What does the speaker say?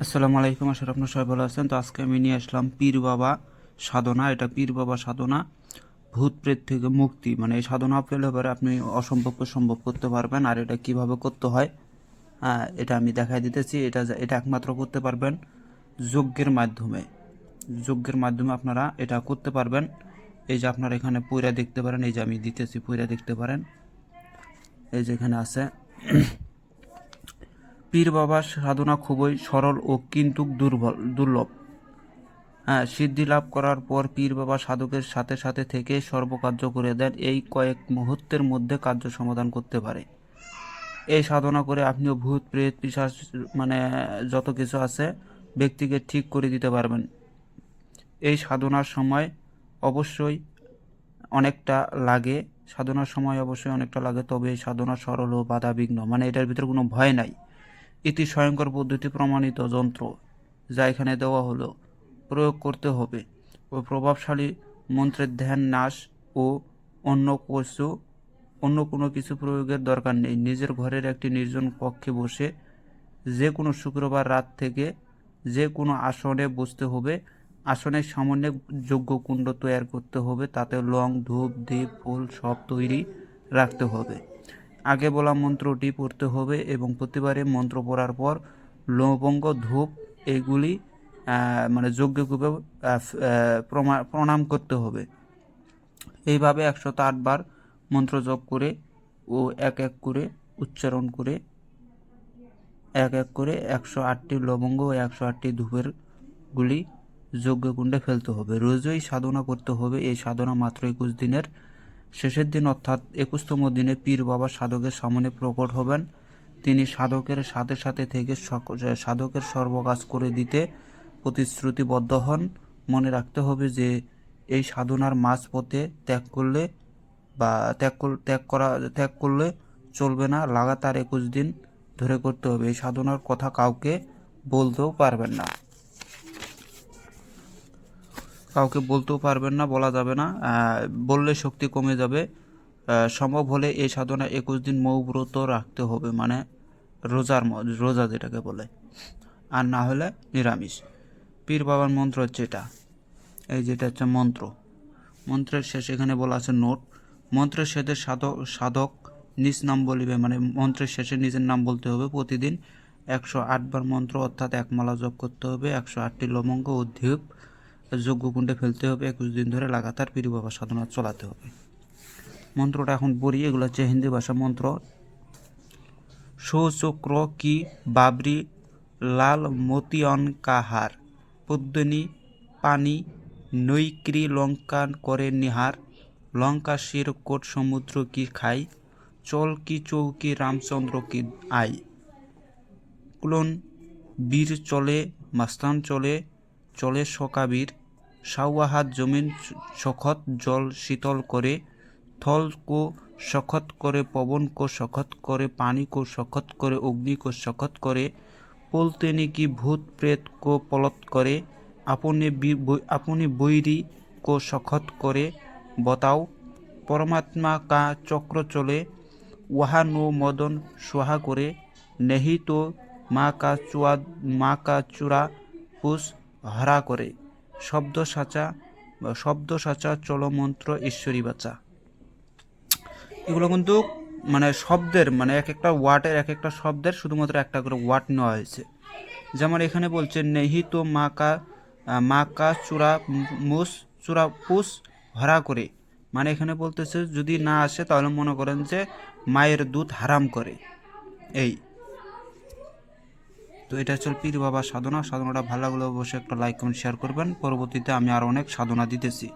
আসসালামু আলাইকুম, আশা করি আপনারা সবাই ভালো আছেন। তো আজকে আমি নিয়ে আসলাম পীর বাবা সাধনা। এটা পীর বাবা সাধনা, ভূত প্রেত থেকে মুক্তি। মানে এই সাধনা পেলে পরে আপনি অসম্ভবকে সম্ভব করতে পারবেন। আর এটা কিভাবে করতে হয় এটা আমি দেখাই দিতেছি। এটা একমাত্র করতে পারবেন যজ্ঞের মাধ্যমে। যজ্ঞের মাধ্যমে আপনারা এটা করতে পারবেন। এই যে আপনারা এখানে পয়রা দেখতে পারেন, এই যে আমি দিতেছি, পয়রা দেখতে পারেন, এই যে এখানে আছে। পীর বাবার সাধনা খুবই সরল ও কিন্তু দুর্লভ। সিদ্ধি লাভ করার পর পীর বাবা সাধকের সাথে সাথে থেকে সর্বকার্য করে দেন। এই কয়েক মুহূর্তের মধ্যে কার্য সমাধান করতে পারে। এই সাধনা করে আপনিও ভূত প্রেত পিশাচ মানে যত কিছু আছে ব্যক্তিকে ঠিক করে দিতে পারবেন। এই সাধনার সময় অবশ্যই অনেকটা লাগে, তবে এই সাধনা সরল ও বাধাবিঘ্ন, মানে এটার ভিতরে কোনো ভয় নাই। ইতি স্বয়ংকর পদ্ধতি প্রমাণিত যন্ত্র যা এখানে দেওয়া হলো প্রয়োগ করতে হবে ও প্রভাবশালী মন্ত্রের ধ্যান নাশ ও অন্য কোনো কিছু প্রয়োগের দরকার নেই। নিজের ঘরের একটি নির্জন কক্ষে বসে যে কোনো শুক্রবার রাত থেকে যে কোনো আসনে বসতে হবে। আসনের সামনে যজ্ঞকুণ্ড তৈরি করতে হবে, তাতে লং ধূপ দীপ ফুল সব তৈরি রাখতে হবে। আগে বলা মন্ত্রটি পড়তে হবে এবং প্রতিবারে মন্ত্র পড়ার পর লবঙ্গ ধূপ এগুলি মানে যজ্ঞকূপে প্রণাম করতে হবে। এইভাবে 108 বার মন্ত্র জপ করে ও এক এক করে উচ্চারণ করে 108টি লবঙ্গ ও 108টি ধূপের গুলি যজ্ঞকুণ্ডে ফেলতে হবে। রোজই সাধনা করতে হবে। এই সাধনা মাত্র 21 দিনের। শেষের দিন অর্থাৎ 21তম দিনে পীর বাবা সাধকের সামনে প্রকট হবেন। তিনি সাধকের সাথে সাথে থেকে সাধকের সর্বকাজ করে দিতে প্রতিশ্রুতিবদ্ধ হন। মনে রাখতে হবে যে এই সাধনার মাঝপথে ত্যাগ করলে চলবে না। লাগাতার 21 দিন ধরে করতে হবে। এই সাধনার কথা কাউকে বলতেও পারবেন না, বলা যাবে না। বললে শক্তি কমে যাবে। সম্ভব হলে এই সাধনা 21 দিন মৌব্রত রাখতে হবে, মানে রোজা যেটাকে বলে, আর না হলে নিরামিষ। পীর বাবার মন্ত্র হচ্ছে যেটা হচ্ছে মন্ত্রের শেষে এখানে বলা আছে নোট। মন্ত্রের শেষে সাধক নিজ নাম বলিবে, মানে মন্ত্রের শেষে নিজের নাম বলতে হবে। প্রতিদিন 108 বার মন্ত্র অর্থাৎ এক মালা জপ করতে হবে। 108টি লবঙ্গ ও ধূপ যজ্ঞকুণ্ডে ফেলতে হবে। 21 দিন ধরে লাগাতার পীর বাবা সাধনা চলাতে হবে। মন্ত্রটা এখন পড়ি। এগুলো হচ্ছে হিন্দি ভাষা মন্ত্র। সুচক্র কি বাবরি লাল মতিয়ন কাহার পদ্মিনী পানি নৈক্রি লঙ্কা করে নিহার লঙ্কা শির কোট সমুদ্র কি খাই চল কি চৌকি রামচন্দ্র কি আই কুলন বীর চলে মাস্তান চলে সকাবীর সাওয়াহাত জমিন সখত জল শীতল করে থল কো সখত করে পবন কো সখত করে পানি কো সখত করে অগ্নি কো সখত করে পলতেনি কি ভূত প্রেত কো পলত করে আপনি বৈরি কো সখত করে বতাও পরমাত্মা কা চক্র চলে ওহা নো মদন সোহা করে নেহি তো মা কা চূড়া পুষ হরা করে শব্দ সাচা চলো মন্ত্র ঈশ্বরী বাচা। এগুলো কিন্তু মানে শব্দের, মানে এক একটা ওয়ার্ডের, এক একটা শব্দের শুধুমাত্র একটা করে ওয়ার্ড নেওয়া হয়েছে। যেমন এখানে বলছে নেহি তো মা কা চূড়া পুষ হরা করে, মানে এখানে বলতেছে যদি না আসে তাহলে মনে করেন যে মায়ের দুধ হারাম করে। এই তো এটা হচ্ছে পীর বাবা সাধনাটা ভালো লাগলে অবশ্যই একটা লাইক কমেন্ট শেয়ার করবেন। পরবর্তীতে আমি আরও অনেক সাধনা দিতেছি।